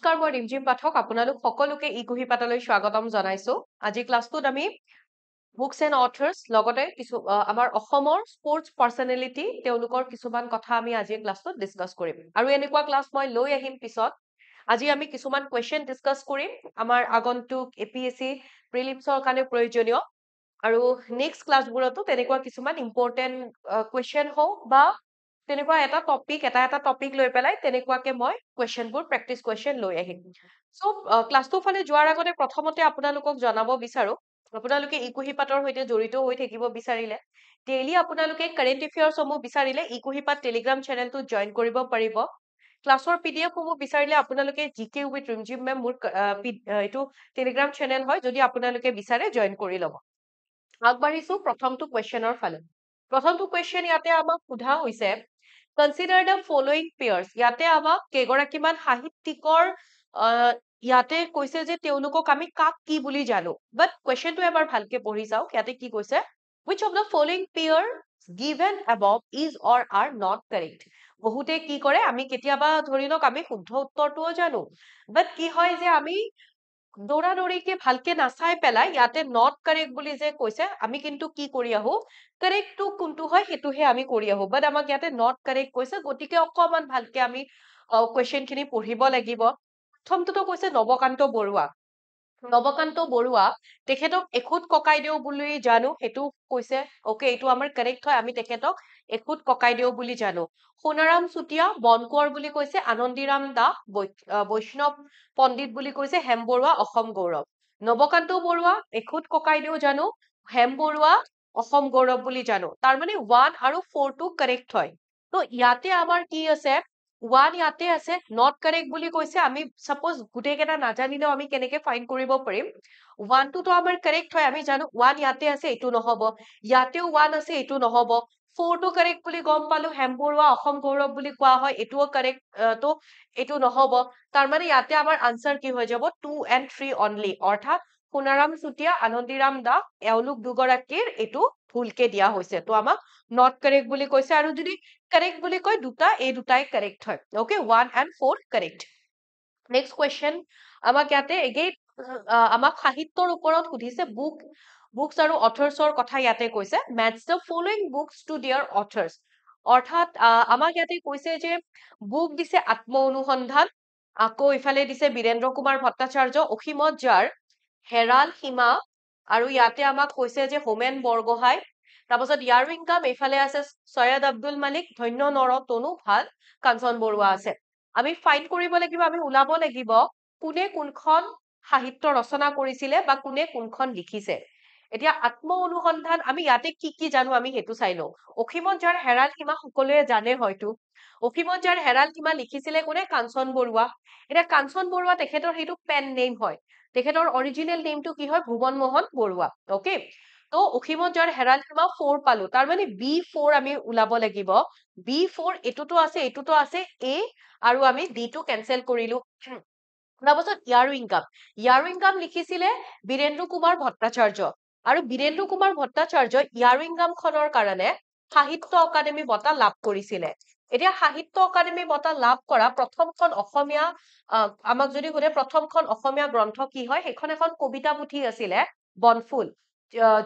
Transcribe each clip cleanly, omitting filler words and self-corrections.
নমস্কাৰ মই ৰিমজিম পাঠক আপোনালোক সকলোকে ই কুহি পাতালৈ স্বাগতম জনাইছো আজি ক্লাছটোত আমি বুকছ এণ্ড অথৰ্ছ লগতে কিছু আমাৰ অসমৰ স্পৰ্টছ পাৰ্চনেলিটি তেওঁলোকৰ কিছুমান কথা আমি আজি ক্লাছটোত ডিছকাছ কৰিম আৰু এনেকুৱা ক্লাছ মই লৈ আহিম পিছত আজি আমি কিছুমান কুৱেশ্যন ডিছকাছ কৰিম আমাৰ আগন্তুক এপিএছচি প্ৰিলিমছৰ কাৰণে প্ৰয়োজনীয় আৰু নেক্সট ক্লাছবোৰতো তেনেকুৱা কিছুমান ইম্পৰ্টেণ্ট কুৱেশ্যন হওক বা তেনেকুৱা এটা টপিক লৈ পেলাই তেনেকুৱাকে মই কুৱেশ্যনবোৰ প্ৰেক্টিচ কুৱেশ্যন লৈ আহিম সো ক্লাছটোৰ ফালে যোৱাৰ আগতে প্ৰথমতে আপোনালোকক জনাব বিচাৰো আপোনালোকে ইকুহিপাতৰ সৈতে জড়িত হৈ থাকিব বিচাৰিলে ডেইলি আপোনালোকে কাৰেণ্ট এফেয়াৰ্ছসমূহ বিচাৰিলে ইকুহিপাত টেলিগ্ৰাম চেনেলটো জইন কৰিব পাৰিব ক্লাছৰ পিডিএফ সমূহ বিচাৰিলে আপোনালোকে জিকে উইথ ৰিমজিম মেম মোৰ এইটো টেলিগ্ৰাম চেনেল হয় যদি আপোনালোকে বিচাৰে জইন কৰি ল'ব আগবাঢ়িছো প্ৰথমটো কুৱেশ্যনৰ ফালে প্ৰথমটো কুৱেশ্যন ইয়াতে আমাক সোধা হৈছে Consider the following pairs. ইয়াতে আমাক কেইগৰাকীমান সাহিত্যিকৰ ইয়াতে কৈছে যে তেওঁলোকক আমি কাক কি বুলি জানো বাট কুৱেশ্যনটো এবাৰ ভালকে পঢ়ি চাওক ইয়াতে কি কৈছে which of the following pairs given above is or are not correct বহুতে কি কৰে আমি কেতিয়াবা ধৰি লওক আমি শুদ্ধ উত্তৰটোও জানো বাট কি হয় যে আমি দৌৰাদৌৰিকে ভালকে নাচাই পেলাই ইয়াতে নট কাৰেক্ট বুলি যে কৈছে আমি কিন্তু কি কৰি আহো কাৰেক্টটো কোনটো হয় সেইটোহে আমি কৰি আহো বাট আমাক ইয়াতে নট কাৰেক্ট কৈছে গতিকে অকমান ভালকে আমি কুৱেশ্যন খিনি পঢ়িব লাগিব প্ৰথমটোতো কৈছে নৱকান্ত বৰুৱা তেখেতক এখুত ককাইদেউ বুলি জানো সেইটো কৈছে ওকে এইটো আমাৰ কাৰেক্ট হয় আমি তেখেতক এখুত ককাইদেউ বুলি জানো সোণাৰাম চুতীয়া বনকোঁৱৰ বুলি কৈছে আনন্দীৰাম দাস বৈষ্ণৱ পণ্ডিত বুলি কৈছে হেম বৰুৱা অসম গৌৰৱ নৱকান্ত বৰুৱা এখুত ককাইদেউ জানো হেম বৰুৱা অসম গৌৰৱ বুলি জানো তাৰ মানে 1 আৰু 4 টো কাৰেক্ট হয় তো ইয়াতে আমাৰ কি আছে 1 ইয়াতে আছে নট কাৰেক্ট বুলি কৈছে আমি সাপোজ গুটেই কেটা নাজানিলেও আমি কেনেকে ফাইন্ড কৰিব পাৰিম 1 টো আমাৰ কাৰেক্ট হয় আমি জানো 1 ইয়াতে আছে এটো নহব ইয়াতেও 1 আছে এটো নহব 4 টো কাৰেক্ট বুলি গম পালো হেম বৰুৱা অসম গৌৰৱ বুলি কোৱা হয় এটোও কাৰেক্ট তো এটো নহব তাৰ মানে ইয়াতে আমাৰ আনসাৰ কি হৈ যাব 2 and 3 অনলি অৰ্থাৎ সোণাৰাম চুতীয়া আনন্দীৰাম দাস এওঁলোক দুগৰাকীৰ এটো ভুলকে দিয়া হৈছে তো আমাক নট কাৰেক্ট বুলি কৈছে আৰু যদি কাৰেক্ট বুলি কয় দুটা এই দুটাই কাৰেক্ট হয় okay 1 and 4 correct next question আমাক ইয়াতে এগেইন আমাক সাহিত্যৰ ওপৰত সুধিছে বুকছ আৰু অথৰ্ছৰ কথা ইয়াতে কৈছে match the following books to their authors অৰ্থাৎ আমাক ইয়াতে কৈছে যে বুক দিছে আত্ম অনুসন্ধান আকৌ ইফালে দিছে বীৰেন্দ্ৰ কুমাৰ ভট্টাচাৰ্য অসীমত যাৰ হেৰাল সীমা আৰু ইয়াতে আমাক কৈছে যে হোমেন বৰগোহাঁই তাৰপাছত ইয়াৰ ইনকাম এইফালে আছে সৈয়দ আব্দুল মালিক ধন্য নৰ তনু ভাল কাঞ্চন বৰুৱা আছে আমি ফাইন্ড কৰিব লাগিব আমি ওলাব লাগিব কোনে কোনখন সাহিত্য ৰচনা কৰিছিলে বা কোনে কোনখন লিখিছে এতিয়া আত্ম অনুসন্ধান আমি ইয়াতে কি জানো আমি হেতু চাই লও অসীমত যাৰ হেৰাল সীমা সকলোৱে জানে হয়তো অসীমত যাৰ হেৰাল সীমা লিখিছিলে কোনে কাঞ্চন বৰুৱা এটা কাঞ্চন বৰুৱা তেখেতৰ হেতু পেন নেম হয় তেখেতৰ অৰিজিনেল নেমটো কি হয় ভুৱন মোহন বৰুৱা ওকে তো অসীমত যাৰ হেৰাল সীমা 4 পালো তাৰ মানে B4 আমি ওলাব লাগিব B4 এটোটো আছে A আৰু আমি D টো ক্যান্সেল কৰিলো তাৰপাছত ইয়াৰ ইনকাম লিখিছিলে বীৰেন্দ্ৰ কুমাৰ ভট্টাচাৰ্য আৰু বীৰেন্দ্ৰ কুমাৰ ভট্টাচাৰ্য ইয়াৰ ইনকাম খনৰ কাৰণে সাহিত্য অকাডেমি বঁটা লাভ কৰিছিলে এতিয়া সাহিত্য অকাডেমি বঁটা লাভ কৰা প্ৰথমখন অসমীয়া আমাক যদি সোধে প্ৰথমখন অসমীয়া গ্ৰন্থ কি হয় সেইখন এখন কবিতা পুথি আছিলে বনফুল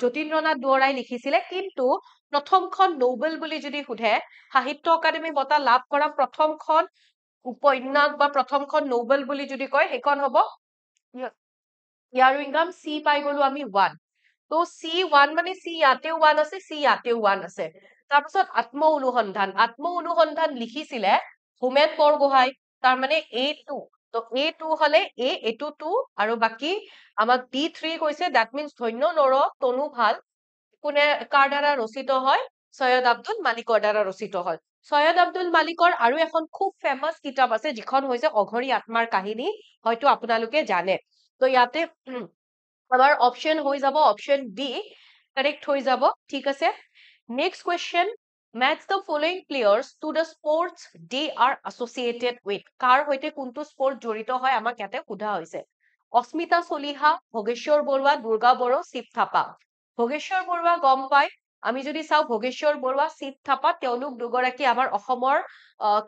যতীন্দ্ৰনাথ দুৱৰাই লিখিছিলে কিন্তু প্ৰথমখন নোবেল বুলি যদি সোধে সাহিত্য অকাডেমি বঁটা লাভ কৰা প্ৰথমখন উপন্যাস বা প্ৰথমখন নোবেল বুলি যদি কয় সেইখন হ'ব ইয়াৰ ইনকাম সি পাই গলো আমি 1 তো C1 মানে C ইয়াতেও 1 আছে C ইয়াতেও 1 আছে তাৰপিছত আত্ম অনুসন্ধান লিখিছিলে হোমেন বৰগোহাঁই তাৰ মানে A2 তো A2 হলে A এটো 2 আৰু বাকি আমাক D3 কৈছে দ্যাট মিন্স ধন্য নৰ তনু ভাল কোনে কাৰ দ্বাৰা ৰচিত হয় সৈয়দ আব্দুল মালিকৰ দ্বাৰা ৰচিত হয় সৈয়দ আব্দুল মালিকৰ আৰু এখন খুব ফেমাস কিতাপ আছে যিখন হৈছে অঘৰী আত্মাৰ কাহিনী হয়তো আপোনালোকে জানে তো ইয়াতে আমাৰ অপশন হৈ যাব অপশন বি কাৰেক্ট হৈ যাব ঠিক আছে next question match the following players to the sports they are associated with কাৰ হৈতে কোনটো স্পৰ্ট জড়িত হয় আমাক ইয়াতে সোধা হৈছে অস্মিতা চলিহা ভোগেশ্বৰ বৰুৱা দুৰ্গা বড়ো শিৱ থাপা ভোগেশ্বৰ বৰুৱা গম পাই আমি যদি চাও ভোগেশ্বৰ বৰুৱা শিৱ থাপা তেওঁলোক দুগৰাকী আমাৰ অসমৰ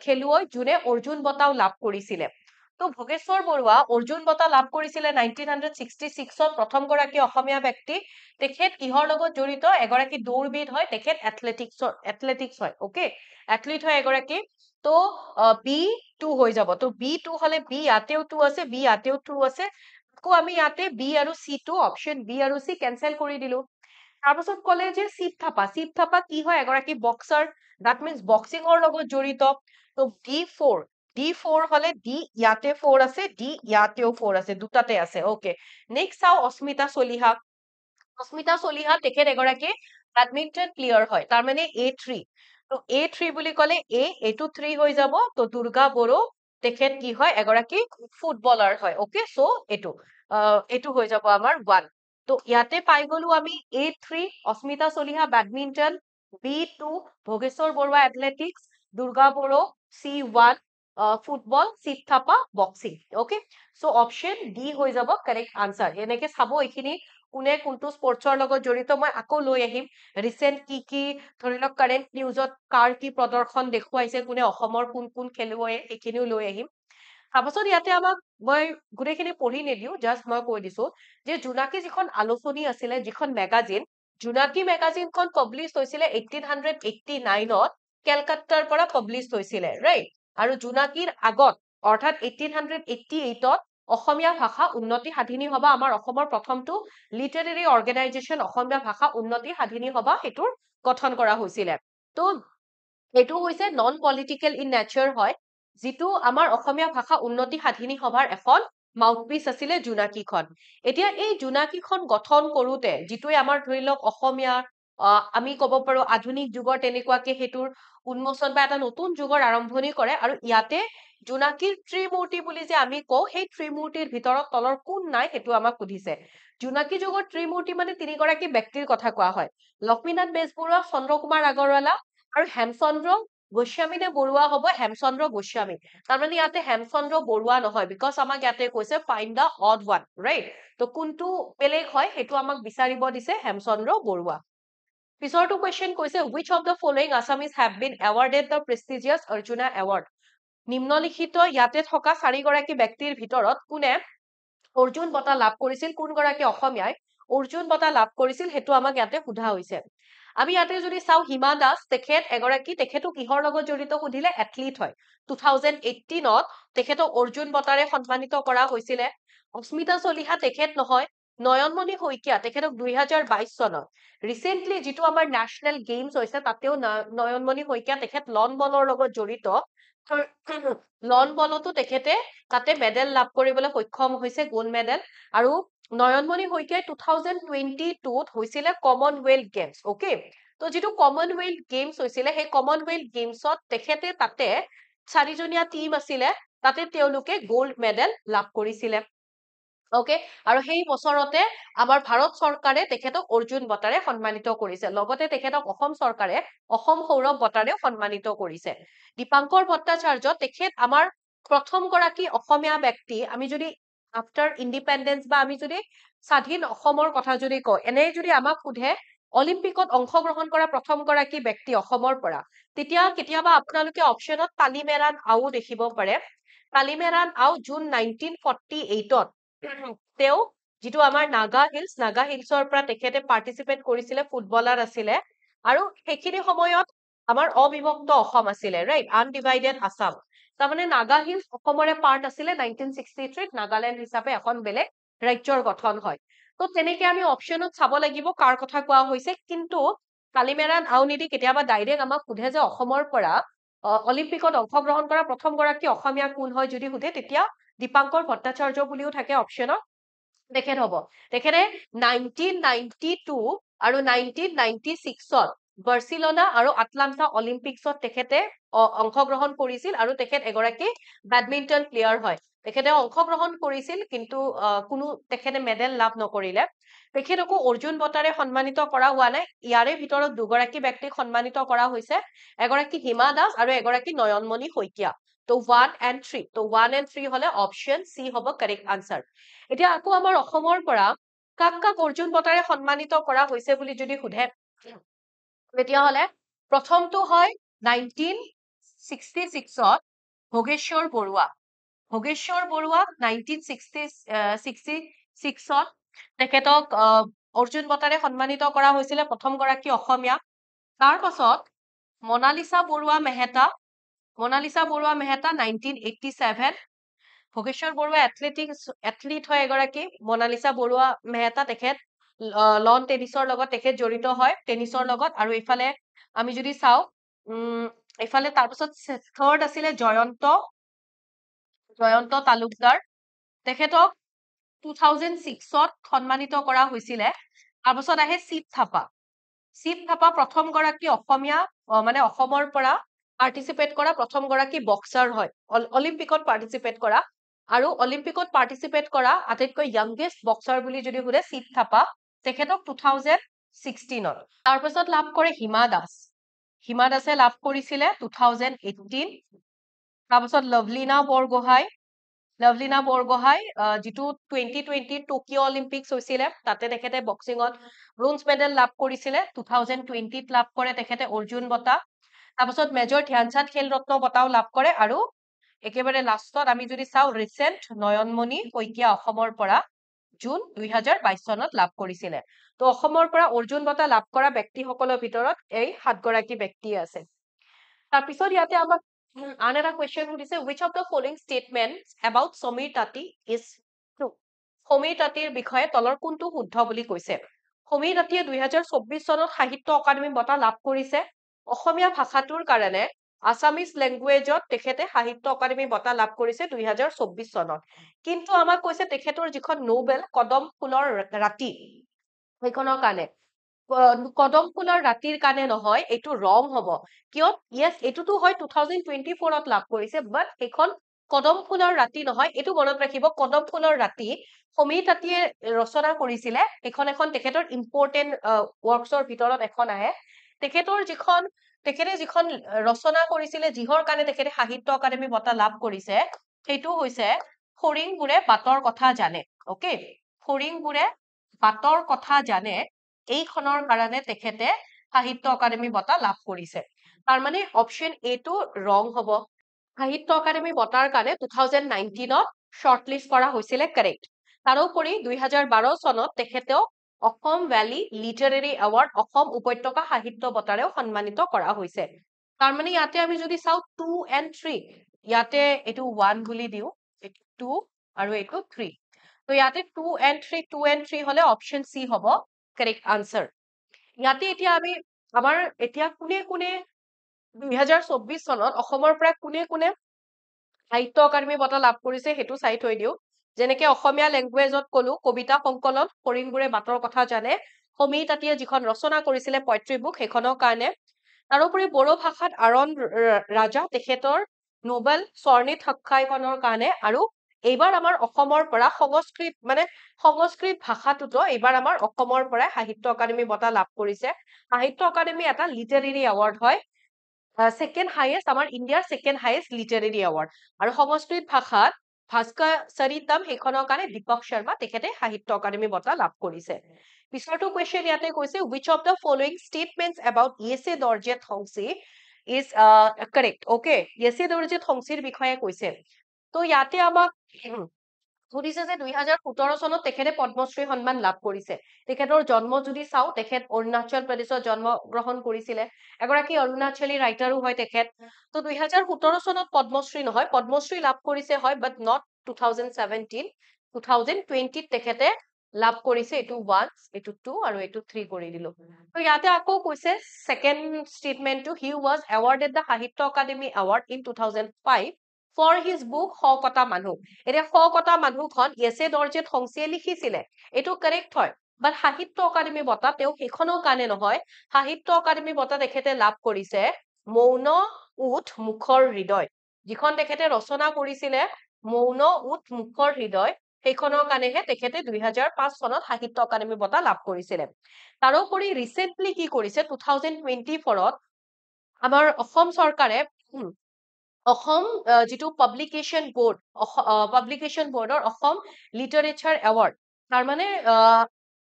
খেলুৱৈ যোনে অৰ্জুন বঁটাও লাভ কৰিছিলে তো ভোগেশ্বৰ বৰুৱা অৰ্জুন বঁটা লাভ কৰিছিলে 1966ত প্ৰথম গৰাকী অসমীয়া ব্যক্তি তেখেত কিহৰ লগত জড়িত এগৰাকী দৌৰবিদ হয় তেখেত এথলেটিক্স হয় ওকে এথলিট হয় এগৰাকী তো B2 হৈ যাব তো B2 হলে B ইয়াতেও 2 আছে B ইয়াতেও 2 আছে আকৌ আমি ইয়াতে B আৰু C2 অপচন B আৰু C কেনসেল কৰি দিলো তাৰপাছত ক'লে যে শিৱ থাপা কি হয় এগৰাকী বক্সাৰ that means বক্সিংৰ লগত জড়িত তো D4 হলে D ইয়াতে 4 আছে D ইয়াতেও 4 আছে দুটাতে আছে ওকে নেক্সট চাও অস্মিতা চলিহা তেখেত এগৰাকী বেডমিন্টন প্লেয়াৰ হয় তাৰ মানে A3 তো A3 বুলি ক'লে এইটো 3 হৈ যাব তো দুৰ্গা বড়ো তেখেত কি হয় এগৰাকী ফুটবলাৰ হয় ওকে সো এইটো হৈ যাব আমাৰ 1 তো ইয়াতে পাই গলো আমি A3 Asmita Chaliha badminton B2 Bhogeswar Baruah athletics Durga Boro C1 football Shiva Thapa boxing okay so option D হৈ যাব কাৰেক্ট আনসাৰ এনেকে চাব এইখিনি কোনে কোনটো স্পৰ্টছৰ লগত জড়িত মই আকৌ লৈ আহিম ৰিসেন্ট কি ধৰি লওক কাৰেন্ট নিউজত কাৰ কি প্ৰদৰ্শন দেখুৱাইছে কোনে অসমৰ কোন কোন খেলুৱৈয়ে এইখিনিও লৈ আহিম তাৰপাছত ইয়াতে আমাক মই গোটেইখিনি পঢ়ি নিদিও জাষ্ট মই কৈ দিছো যে জোনাকী যিখন আলোচনী আছিলে যিখন মেগাজিন জোনাকী মেগাজিনখন পাব্লিছ হৈছিলে 1889ত কেলকাতাৰ পৰা পাব্লিছ হৈছিলে ৰাইট আৰু জোনাকীৰ আগত অৰ্থাৎ 1888ত অসমীয়া ভাষা উন্নতি সাধিনী সভা আমাৰ অসমৰ প্ৰথমটো লিটাৰেৰী অৰ্গেনাইজেশ্যন অসমীয়া ভাষা উন্নতি সাধিনী সভা সেইটোৰ গঠন কৰা হৈছিলে তো এইটো হৈছে নন পলিটিকেল ইন নেচাৰ হয় যিটো আমাৰ অসমীয়া ভাষা উন্নতি সাধিনী সভাৰ এখন মাউথপিচ আছিলে জোনাকীখন এতিয়া এই জোনাকীখন গঠন কৰোতে যিটোৱে আমাৰ ধৰি লওক অসমীয়া আমি কব পাৰো আধুনিক যুগৰ তেনেকুৱাকে সেইটোৰ উন্মোচন বা এটা নতুন যুগৰ আৰম্ভণি কৰে আৰু ইয়াতে জোনাকীৰ ত্ৰিমূৰ্তি বুলি যে আমি কওঁ সেই ত্ৰিমূৰ্তিৰ ভিতৰত তলৰ কোন নাই সেইটো আমাক সুধিছে জোনাকী যুগৰ ত্ৰিমূৰ্তি মানে তিনিগৰাকী ব্যক্তিৰ কথা কোৱা হয় লক্ষ্মীনাথ বেজবৰুৱা চন্দ্ৰকুমাৰ আগৰৱালা আৰু হেমচন্দ্ৰ গোস্বামী নে বৰুৱা হ'ব হেমচন্দ্ৰ গোস্বামী তাৰমানে ইয়াতে হেমচন্দ্ৰ বৰুৱা নহয় বিকজ আমাক ইয়াতে কৈছে ফাইণ্ড দা অড ওৱান ৰাইট তো কোনটো বেলেগ হয় সেইটো আমাক বিচাৰিব দিছে হেমচন্দ্ৰ বৰুৱা পিছৰটো কুৱেশ্যন কৈছে which of the following Assamese have been awarded the prestigious Arjuna Award নিম্নলিখিত ইয়াতে থকা চাৰিগৰাকী ব্যক্তিৰ ভিতৰত কোনে অৰ্জুন বঁটা লাভ কৰিছিল কোনগৰাকী অসমীয়াই অৰ্জুন বঁটা লাভ কৰিছিল সেইটো আমাক ইয়াতে সোধা হৈছে আমি ইয়াতে যদি চাও হিমা দাস তেখেতো কিহৰ লগত জড়িত সুধিলে এথলিট হয় 2018ত তেখেতক অৰ্জুন বঁটাৰে সন্মানিত কৰা হৈছিলে অস্মিতা চলিহা তেখেত নহয় নয়নমণি শইকীয়া তেখেতক 2022 চনত ৰিসেন্টলি যিটো আমাৰ নেশনেল গেমছ হৈছে তাতেও নয়নমণি শইকীয়া তেখেত লন বলৰ লগত জড়িত লন বলতো তেখেতে তাতে মেডেল লাভ কৰিবলৈ সক্ষম হৈছে গোল্ড মেডেল আৰু নয়নমণি শইকীয়াই 2022ত হৈছিলে কমনৱেলথ গেমছ ওকে তো যিটো কমনৱেলথ গেমছ হৈছিলে সেই কমনৱেলথ গেমছত তেখেতে তাতে চাৰিজনীয়া টিম আছিলে তাতে তেওঁলোকে গোল্ড মেডেল লাভ কৰিছিলে ওকে আৰু সেই বছৰতে আমাৰ ভাৰত চৰকাৰে তেখেতক অৰ্জুন বঁটাৰে সন্মানিত কৰিছে লগতে তেখেতক অসম চৰকাৰে অসম সৌৰভ বঁটাৰে সন্মানিত কৰিছে দীপাংকৰ ভট্টাচাৰ্য তেখেত আমাৰ প্ৰথম গৰাকী অসমীয়া ব্যক্তি আমি যদি আফটাৰ ইণ্ডিপেণ্ডেন্স বা আমি যদি স্বাধীন অসমৰ কথা যদি কওঁ এনে যদি আমাক সোধে অলিম্পিকত অংশগ্ৰহণ কৰা প্ৰথম গৰাকী ব্যক্তি অসমৰ পৰা তেতিয়া কেতিয়াবা আপোনালোকে অপচনত তালিমেৰান আও দেখিব পাৰে তালিমেৰান আও জুন 1948ত তেওঁ যিটো আমাৰ নাগা হিলছৰ পৰা তেখেতে পাৰ্টিচিপেট কৰিছিলে ফুটবলাৰ আছিলে আৰু সেইখিনি সময়ত আমাৰ অবিভক্ত অসম আছিলে ৰাইট আনডিভাইডেড আসাম তাৰমানে নাগা হিলছ অসমৰে পাৰ্ট আছিলে 1963ত নাগালেণ্ড হিচাপে এখন বেলেগ ৰাজ্যৰ গঠন হয় তো তেনেকে আমি অপচনত চাব লাগিব কাৰ কথা কোৱা হৈছে কিন্তু কালিমেৰান আও নিদি কেতিয়াবা ডাইৰেক্ট আমাক সোধে যে অসমৰ পৰা অলিম্পিকত অংশগ্ৰহণ কৰা প্ৰথম গৰাকী অসমীয়া কোন হয় যদি সোধে তেতিয়া দীপাংকৰ ভট্টাচাৰ্য বুলিও থাকে অপচনত তেখেত হ'ব তেখেতে 1992 আৰু 1996ত বাৰ্চিলোনা আৰু আটলান্টা অলিম্পিকছত তেখেতে অংশগ্ৰহণ কৰিছিল আৰু তেখেত এগৰাকী বেডমিন্টন প্লেয়াৰ হয় তেখেতে অংশগ্ৰহণ কৰিছিল কিন্তু কোনো তেখেতে মেডেল লাভ নকৰিলে তেখেতকো অৰ্জুন বঁটাৰে সন্মানিত কৰা হোৱা নাই ইয়াৰে ভিতৰত দুগৰাকী ব্যক্তিক সন্মানিত কৰা হৈছে এগৰাকী হিমা দাস আৰু এগৰাকী নয়নমণি শইকীয়া তো 1 and 3 তো 1 and 3 হলে অপশন সি হ'ব কাৰেক্ট আনসাৰ এতিয়া আকৌ আমাৰ অসমৰ পৰা কাক কাক অৰ্জুন বঁটাৰে সন্মানিত কৰা হৈছে বুলি যদি সোধে তেতিয়াহলে প্ৰথমটো হয় 1966ত ভোগেশ্বৰ বৰুৱা ভোগেশ্বৰ বৰুৱা 1966 তেখেতক অৰ্জুন বঁটাৰে সন্মানিত কৰা হৈছিলে, প্ৰথম গৰাকী অসমীয়া। তাৰ পাছত মনালিছা বৰুৱা মেহতা 1987। ভোগেশ্বৰ বৰুৱা এথলিট হয় এগৰাকী। মনালিছা বৰুৱা মেহতা তেখেত লন টেনিছৰ লগত তেখেত জড়িত হয়, টেনিছৰ লগত। আৰু এইফালে আমি যদি চাওঁ এইফালে তাৰপিছত থাৰ্ড আছিলে জয়ন্ত তালুকদাৰ, তেখেতক 2006 সন্মানিত কৰা হৈছিলে। তাৰপাছত আহে শিৱ থাপা প্ৰথম গৰাকী অসমীয়া, মানে অসমৰ পৰা পাৰ্টিচিপেট কৰা প্ৰথম গৰাকী বক্সাৰ হয়, অলিম্পিকত পাৰ্টিচিপেট কৰা। আৰু অলিম্পিকত পাৰ্টিচিপেট কৰা আটাইতকৈ য়াংগেষ্ট বক্সাৰ বুলি যদি সোধে শিৱ থাপা, তেখেতক 2016। তাৰপাছত লাভ কৰে হিমা দাসে লাভ কৰিছিলে 2018। তাৰপাছত লভলীনা বৰগোহাঁই যিটো 2020 টকিঅ' অলিম্পিক্স হৈছিলে তাতে তেখেতে বক্সিঙত ব্ৰোঞ্জ মেডেল লাভ কৰিছিলে। 2020 লাভ কৰে তেখেতে অৰ্জুন বঁটা। তাৰপাছত মেজৰ ধ্যানচাঁদ খেল ৰত্ন বঁটাও লাভ কৰে। আৰু একেবাৰে লাষ্টত আমি যদি চাওঁ ৰিচেণ্ট নয়নমণি শইকীয়া অসমৰ পৰা জুন 2022 চনত লাভ কৰিছিলে। তো অসমৰ পৰা অৰ্জুন বঁটা লাভ কৰা ব্যক্তিসকলৰ ভিতৰত এই 7 গৰাকী ব্যক্তি আছে। তাৰপিছত ইয়াতে আমাক আন এটা কুৱেশ্যন সুধিছে, which of the following statements about Samir তাঁতী is true? সমীৰ তাঁতীৰ বিষয়ে তলৰ কোনটো শুদ্ধ বুলি কৈছে? সমীৰ তাঁতীয়ে 2024 চনত সাহিত্য অকাডেমী বঁটা লাভ কৰিছে। অসমীয়া ভাষাটোৰ কাৰণে আছামিজ লেংগুৱেজত তেখেতে সাহিত্য অকাডেমী বঁটা লাভ কৰিছে 2024 চনত। কিন্তু আমাক কৈছে তেখেতৰ যিখন নোবেল কদম ফুলৰ ৰাতি, সেইখনৰ কাৰণে কদম ফুলৰ ৰাতিৰ কাৰণে নহয়, এইটো ৰং হব। কিয়? ইয়েছ, এইটোতো হয় 2024ত লাভ কৰিছে, বাট সেইখন কদম ফুলৰ ৰাতি নহয়। এইটো মনত ৰাখিব, কদম ফুলৰ ৰাতি সমীৰ তাঁতীয়ে ৰচনা কৰিছিলে। এইখন এখন তেখেতৰ ইম্পৰ্টেণ্ট ৱৰ্কছৰ ভিতৰত এখন আহে। তেখেতে যিখন ৰচনা কৰিছিলে, যিহৰ কাৰণে তেখেতে সাহিত্য অকাডেমী বঁটা লাভ কৰিছে, সেইটো হৈছে ফৰিংবোৰে বাটৰ কথা জানে। অকে, ফৰিংবোৰে বাটৰ কথা জানে, এইখনৰ কাৰণে তেখেতে সাহিত্য অকাডেমী বঁটা লাভ কৰিছে। তাৰমানে অপশ্যন এটো ৰং হব। সাহিত্য অকাডেমী বঁটাৰ কাৰণে 2019ত শ্বৰ্টলিষ্ট কৰা হৈছিলে, কাৰেক্ট। তাৰোপৰি 2012 চনত তেখেতেও Assam valley literary award, Assam উপত্যকা সাহিত্য বঁটাৰেও সন্মানিত কৰা হৈছে। তাৰমানে ইয়াতে আমি যদি চাওঁ 2 and 3, ইয়াতে এইটো 1 বুলি দিওঁ, এইটো 2 আৰু এইটো 3। তো ইয়াতে 2 and 3 হলে অপশ্যন চি হব কাৰেক্ট আনসাৰ। ইয়াতে এতিয়া আমি আমাৰ এতিয়া কোনে 2024 চনত অসমৰ পৰা কোনে সাহিত্য অকাডেমী বঁটা লাভ কৰিছে সেইটো চাই থৈ দিওঁ। যেনেকে অসমীয়া লেংগুৱেজত কলো কবিতা সংকলন ফৰিংবোৰে বাটৰ কথা জানে, সমীৰ তাঁতীয়ে যিখন ৰচনা কৰিছিলে পয়ট্ৰি বুক, সেইখনৰ কাৰণে। তাৰোপৰি বড়ো ভাষাত আৰণ ৰাজা তেখেতৰ নোবেল স্বৰ্ণিত সাক্ষায়খনৰ কাৰণে। আৰু এইবাৰ আমাৰ অসমৰ পৰা সংস্কৃত ভাষাটোতো এইবাৰ আমাৰ অসমৰ পৰা সাহিত্য অকাডেমী বঁটা লাভ কৰিছে। সাহিত্য অকাডেমী এটা লিটাৰেৰী এৱাৰ্ড হয়, ছেকেণ্ড হাইয়েষ্ট, আমাৰ ইণ্ডিয়াৰ ছেকেণ্ড হাইয়েষ্ট লিটাৰেৰী এৱাৰ্ড। আৰু সংস্কৃত ভাষাত ভাস্কৰচৰিতম, সেইখনৰ কাৰণে দীপক শৰ্মা তেখেতে সাহিত্য অকাডেমী বঁটা লাভ কৰিছে। পিছৰটো কুৱেশ্যন ইয়াতে কৈছে, which of the following statements about Yeshe Dorje থংচী is correct? Okay, য়েছে দৰ্জে থংচীৰ বিষয়ে কৈছে। তো ইয়াতে আমাক সুধিছে যে 2017 চনত তেখেতে পদ্মশ্ৰী সন্মান লাভ কৰিছে। তেখেতৰ জন্ম যদি চাওঁ, তেখেত অৰুণাচল প্ৰদেশত জন্মগ্ৰহণ কৰিছিলে, এগৰাকী অৰুণাচলী ৰাইটাৰো হয় তেখেত। তো 2017 চনত পদ্মশ্ৰী নহয়, পদ্মশ্ৰী লাভ কৰিছে হয়, বাট নট 2017, 2020 তেখেতে লাভ কৰিছে। এইটো 1, এইটো 2 আৰু এইটো 3 কৰি দিলো। তো ইয়াতে আকৌ কৈছে ছেকেণ্ড ষ্টেটমেণ্টটো, he was awarded the Sahitya Akademi award in 2005 for his book শ কটা মানুহ। এতিয়া শ কটা মানুহখন য়েছে দৰ্জে থংচীয়ে লিখিছিলে, এইটো কাৰেক্ট হয়। বাট সাহিত্য অকাডেমী বঁটা তেওঁ সেইখনৰ কাৰণে নহয়। সাহিত্য অকাডেমী বঁটা তেখেতে লাভ কৰিছে মৌন ওঠ মুখৰ হৃদয়, যিখন তেখেতে ৰচনা কৰিছিলে মৌন ওঠ মুখৰ হৃদয়, সেইখনৰ কাৰণেহে তেখেতে 2005 চনত সাহিত্য অকাডেমী বঁটা লাভ কৰিছিলে। তাৰোপৰি ৰিচেণ্টলি কি কৰিছে, 2024ত আমাৰ অসম চৰকাৰে অসম যিটো পাব্লিকেশ্যন বৰ্ডৰ অসম লিটাৰেচাৰ এৱাৰ্ড, তাৰমানে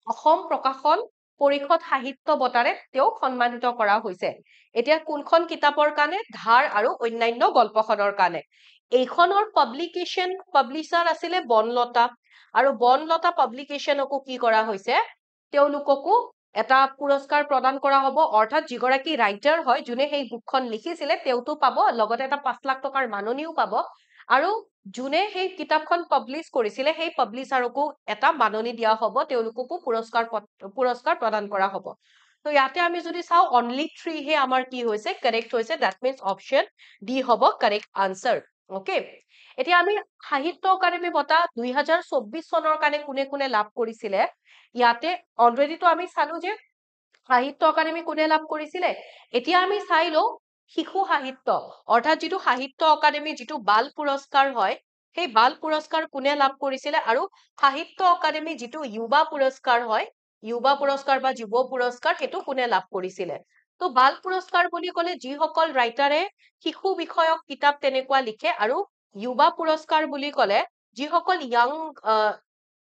অসম প্ৰকাশন পৰিষদ সাহিত্য বঁটাৰে তেওঁক সন্মানিত কৰা হৈছে। এতিয়া কোনখন কিতাপৰ কাৰণে? ধাৰ আৰু অন্যান্য গল্পখনৰ কাৰণে। এইখনৰ পাব্লিচাৰ আছিলে বনলতা আৰু বনলতা পাব্লিকেশ্যনকো কি কৰা হৈছে তেওঁলোককো এটা পুৰস্কাৰ প্ৰদান কৰা হ'ব অৰ্থাৎ যিগৰাকী ৰাইটাৰ হয় যোনে সেই বুকখন লিখিছিলে তেওঁতো পাব লগতে এটা 5 লাখ টকাৰ মাননিও পাব আৰু যোনে সেই কিতাপখন পাব্লিছ কৰিছিলে সেই পাব্লিচাৰকো এটা মাননি দিয়া হ'ব তেওঁলোককো পুৰস্কাৰ প্ৰদান কৰা হ'ব তো ইয়াতে আমি যদি চাও অনলি 3 হে আমাৰ কি হৈছে কাৰেক্ট হৈছে দ্যাট মিন্স অপশন ডি হ'ব কাৰেক্ট আনসাৰ ওকে এতিয়া আমি সাহিত্য অকাডেমি বঁটা 2024 চনৰ কাৰণে কোনে কোনে লাভ কৰিছিলে ইয়াতে অলৰেডি তো আমি চালো যে সাহিত্য অকাডেমি কোনে লাভ কৰিছিলে এতিয়া আমি চাই লও শিশু সাহিত্য অৰ্থাৎ যেটো সাহিত্য অকাডেমি যেটো বাল পুৰস্কাৰ হয় সেই বাল পুৰস্কাৰ কোনে লাভ কৰিছিলে আৰু সাহিত্য অকাডেমি যেটো যুৱা পুৰস্কাৰ হয় যুৱা পুৰস্কাৰ বা যুৱ পুৰস্কাৰ হেতু কোনে লাভ কৰিছিলে তো বাল পুৰস্কাৰ বুলি ক'লে যিসকল ৰাইটাৰে শিশু বিষয়ক কিতাপ তেনেকুৱা লিখে আৰু যুৱা পুৰস্কাৰ বুলি ক'লে যিসকল ইয়াং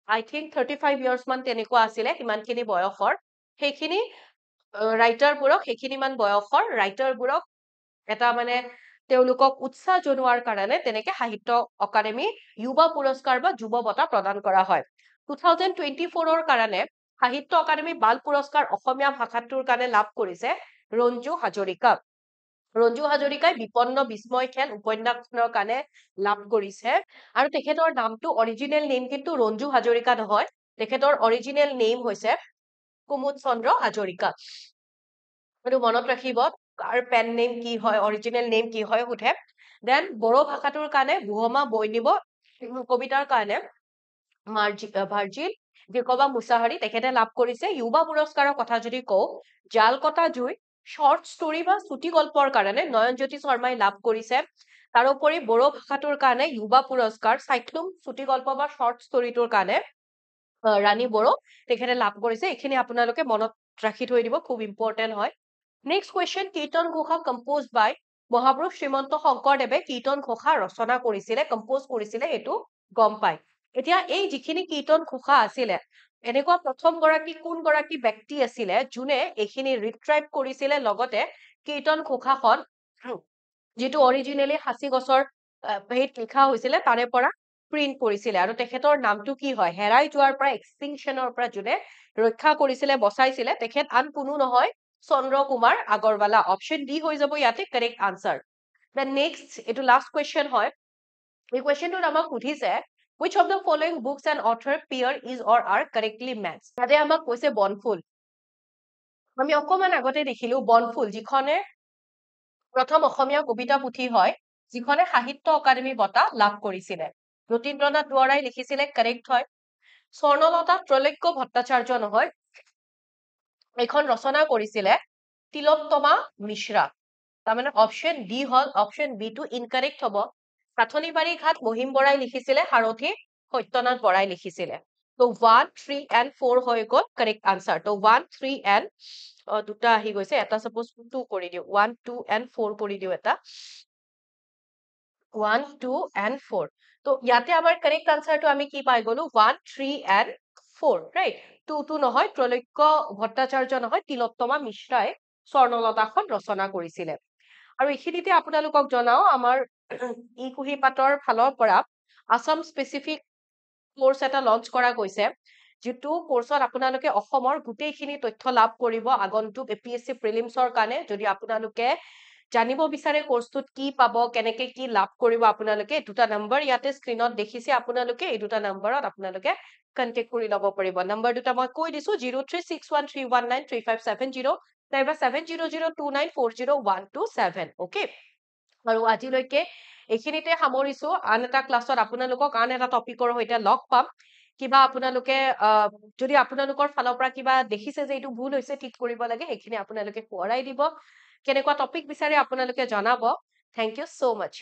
I think 35 years মান তেনেকুৱা আছিলে হিমানখিনি বয়সৰ সেইখিনি ৰাইটাৰবোৰক সেইখিনি মান বয়সৰ ৰাইটাৰবোৰক এটা মানে তেওঁলোকক উৎসাহ জনোৱাৰ কাৰণে তেনেকে সাহিত্য অকাডেমি যুৱ পুৰস্কাৰ বা যুৱ বঁটা প্ৰদান কৰা হয় 2024 ৰ কাৰণে সাহিত্য অকাডেমি বাল পুৰস্কাৰ অসমীয়া ভাষাটোৰ কাৰণে লাভ কৰিছে ৰঞ্জু হাজৰিকা ৰঞ্জু হাজৰিকাই বিপন্ন বিস্ময় খেল উপন্যাসখনৰ কাৰণে লাভ কৰিছে আৰু তেখেতৰ নামটো অৰিজিনেল নেম কিন্তু ৰঞ্জু হাজৰিকা নহয় তেখেতৰ অৰিজিনেল নেম হৈছে কুমুদ চন্দ্ৰ হাজৰিকা আৰু মনত ৰাখিব কাৰ পেন নেম কি হয় অৰিজিনেল নেম কি হয় উঠে দেন বড়ো ভাষাটোৰ কাৰণে বুহমা বৈনিব কবিতাৰ কাৰণে ভাৰ্জিল জিকবা মুছাহাৰী তেখেতে লাভ কৰিছে যুৱা পুৰস্কাৰৰ কথা যদি কও জাল কটা জুই শৰ্ট ষ্টৰি বা চুটি গল্পৰ কাৰণে নয়নজ্যোতি শৰ্মাই লাভ কৰিছে তাৰোপৰি বড়ো ভাষাটোৰ কাৰণে যুৱা পুৰস্কাৰ সাইক্লুম চুটি গল্প বা শৰ্ট ষ্টৰিটোৰ কাৰণে ৰাণী বড়ো তেখেতে লাভ কৰিছে এইখিনি আপোনালোকে মনত ৰাখি থৈ দিব খুব ইম্পৰ্টেন্ট হয় next question Kirtan Ghosha compose বাই মহাপুৰুষ শ্ৰীমন্ত শংকৰদেৱে কীৰ্তন ঘোষা ৰচনা কৰিছিলে কম্পোজ কৰিছিলে এটো গম পায় এতিয়া এই যিখিনি কীৰ্তন ঘোষা আছিলে এনেকুৱা প্ৰথম গৰাকী কোন গৰাকী ব্যক্তি আছিলে যোনে এইখিনি ৰিট্ৰাইব কৰিছিলে লগতে কীৰ্তন ঘোষাখন যেটো অৰিজিনেলি হাসি গছৰ হেত লিখা হৈছিলে তাৰে পৰা প্ৰিন্ট কৰিছিলে আৰু তেখেতৰ নামটো কি হয় হেৰাই যোৱাৰ পৰা এক্সটিংকচনৰ পৰা যোনে ৰক্ষা কৰিছিলে বচাইছিলে তেখেত আন কোনো নহয় চন্দ্ৰ কুমাৰ আগৰৱালা অপশন ডি হৈ যাব ইয়াতে কাৰেক্ট আনসাৰ দেন নেক্সট এটো লাষ্ট কোৱেশ্চন হয় এই কোৱেশ্চনটো আমাক সুধিছে which of the following books and author peer is or are correctly matched ইয়াতে আমাক কৈছে বনফুল আমি অকমান আগতে দেখিলো বনফুল যিখনে প্ৰথম অসমীয়া কবিতা পুথি হয় যিখনে সাহিত্য অকাডেমি বঁটা লাভ কৰিছিলে ৰতীন্দ্ৰনাথ দুৱৰাই লিখিছিলে কাৰেক্ট হয় স্বৰ্ণলতা ত্ৰৈলোক্য ভট্টাচাৰ্য নহয় এখন ৰচনা কৰিছিলে তিলোত্তমা মিশ্ৰা তাৰমানে অপশন ডি হল অপশন বি টু ইনকাৰেক্ট হ'ব কাঠনিবাৰী ঘাট মহিম বৰাই লিখিছিলে সাৰথী সত্যনাথ বৰাই লিখিছিলে তো 1 3 and 4 হৈ গ'ল কাৰেক্ট আনসাৰ তো 1 3 and দুটা আহি গৈছে এটা সাপোজ 2 কৰি দিও 1 2 and 4 কৰি দিও এটা 1 2 and 4 তো ইয়াতে আমাৰ কাৰেক্ট আনসাৰটো আমি কি পাই গলো 1 3 and 4 ৰাইট 2 2 নহয় ত্ৰৈলোক্য ভট্টাচাৰ্য নহয় তিলোত্তমা মিশ্ৰাই স্বৰ্ণলতাখন ৰচনা কৰিছিলে আৰু এইখিনিতে আপোনালোকক জনাও আমাৰ ই কুহি পাতৰ ফালৰ পৰা আসাম স্পেচিফিক কোৰ্স এটা লঞ্চ কৰা গৈছে যেটো কোৰ্সত আপোনালোকে অসমৰ গুটেইখিনি তথ্য লাভ কৰিব আগন্তুক এপিএসসি প্ৰিলিমছৰ কাৰণে যদি আপোনালোকে জানিব বিচাৰে কোৰ্সটোত কি পাব কেনেকে কি লাভ কৰিব আপোনালোকে দুটা নম্বৰ ইয়াতে স্ক্ৰিনত দেখিছে আপোনালোকে এই দুটা নম্বৰত আপোনালোকে কন্টেক্ট কৰি লব পাৰিব নম্বৰ দুটা মই কৈ দিছো 0361319357 নাইবা 7002940127 ওকে আৰু আজিলৈকে এইখিনিতে সামৰিছো আন এটা ক্লাছত আপোনালোকক আন এটা টপিকৰ সৈতে লগ পাম কিবা আপোনালোকে যদি আপোনালোকৰ ফালৰ পৰা কিবা দেখিছে যে এইটো ভুল হৈছে ঠিক কৰিব লাগে সেইখিনি আপোনালোকে সোঁৱৰাই দিব কেনেকুৱা টপিক বিচাৰে আপোনালোকে জনাব থ্যাংক ইউ সো মাচ